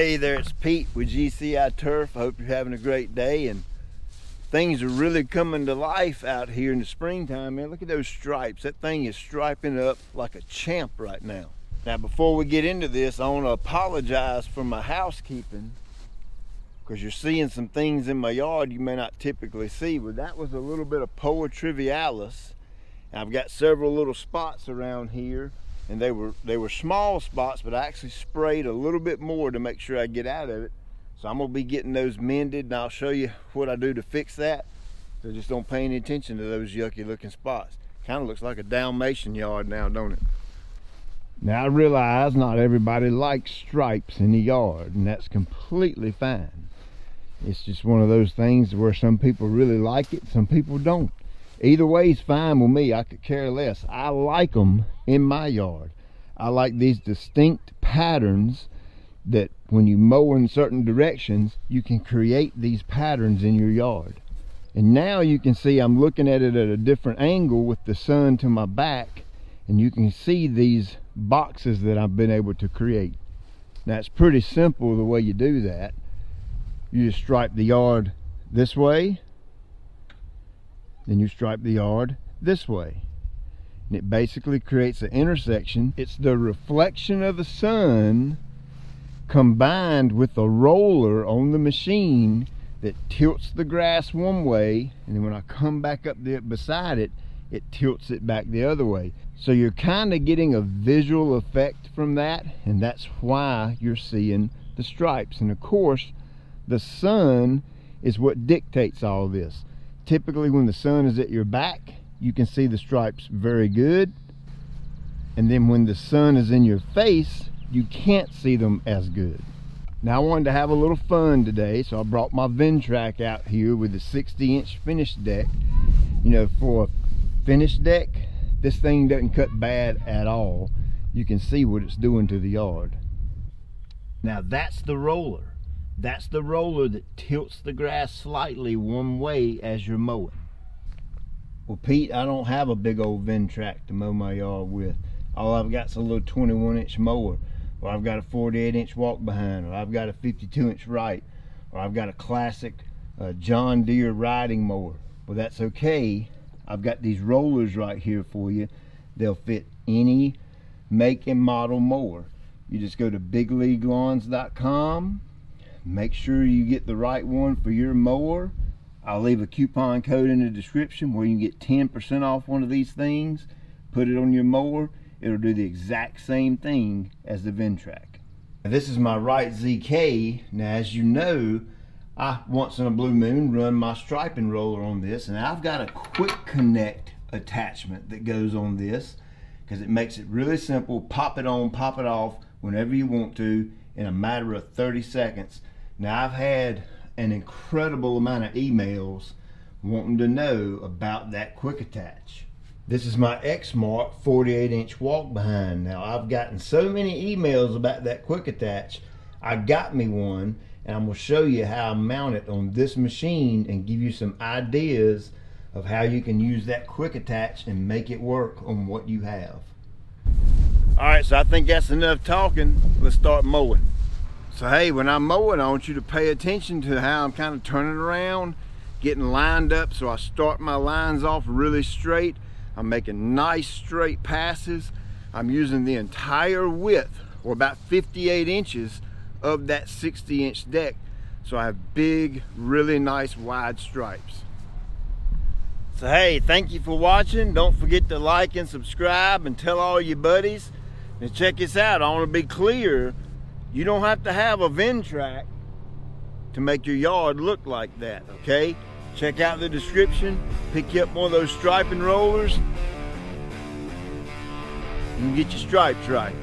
Hey there, it's Pete with GCI Turf. I hope you're having a great day, and things are really coming to life out here in the springtime, man. Look at those stripes. That thing is striping up like a champ right now. Now, before we get into this, I want to apologize for my housekeeping, because you're seeing some things in my yard you may not typically see. But that was a little bit of Poa trivialis. And I've got several little spots around here, and they were small spots, but I actually sprayed a little bit more to make sure I get out of it. So I'm gonna be getting those mended, and I'll show you what I do to fix that. So just don't pay any attention to those yucky looking spots. Kind of looks like a Dalmatian yard now, don't it? Now I realize not everybody likes stripes in the yard, and that's completely fine. It's just one of those things where some people really like it, some people don't. Either way is fine with me. I could care less. I like them in my yard. I like these distinct patterns that when you mow in certain directions, you can create these patterns in your yard. And now you can see I'm looking at it at a different angle with the sun to my back, and you can see these boxes that I've been able to create. Now it's pretty simple the way you do that. You just stripe the yard this way, then you stripe the yard this way, and it basically creates an intersection. It's the reflection of the sun combined with a roller on the machine that tilts the grass one way, and then when I come back up there beside it, it tilts it back the other way. So you're kind of getting a visual effect from that, and that's why you're seeing the stripes. And of course, the sun is what dictates all this. Typically when the sun is at your back, you can see the stripes very good, and then when the sun is in your face, you can't see them as good. Now I wanted to have a little fun today, so I brought my Ventrac out here with the 60-inch finish deck. You know, for a finished deck, this thing doesn't cut bad at all. You can see what it's doing to the yard. Now that's the roller. That's the roller that tilts the grass slightly one way as you're mowing. Well, Pete, I don't have a big old Ventrac to mow my yard with. All I've got is a little 21-inch mower, or I've got a 48-inch walk behind, or I've got a 52-inch right, or I've got a classic John Deere riding mower. Well, that's okay. I've got these rollers right here for you. They'll fit any make and model mower. You just go to bigleaguelawns.com. Make sure you get the right one for your mower. I'll leave a coupon code in the description where you can get 10% off one of these things. Put it on your mower. It'll do the exact same thing as the Ventrac. Now, this is my right ZK. Now, as you know, I once in a blue moon run my striping roller on this, and I've got a quick connect attachment that goes on this because it makes it really simple. Pop it on, pop it off whenever you want to in a matter of 30 seconds. Now I've had an incredible amount of emails wanting to know about that quick attach. This is my X-Mark 48-inch walk behind. Now I've gotten so many emails about that quick attach, I got me one, and I'm gonna show you how I mount it on this machine and give you some ideas of how you can use that quick attach and make it work on what you have. All right, so I think that's enough talking. Let's start mowing. So hey, when I'm mowing, I want you to pay attention to how I'm kind of turning around, getting lined up. So I start my lines off really straight. I'm making nice straight passes. I'm using the entire width, or about 58 inches of that 60-inch deck. So I have big, really nice wide stripes. So hey, thank you for watching. Don't forget to like and subscribe and tell all your buddies. And check this out, I want to be clear. You don't have to have a Ventrac to make your yard look like that, okay? Check out the description, pick you up one of those striping rollers, and get your stripes right.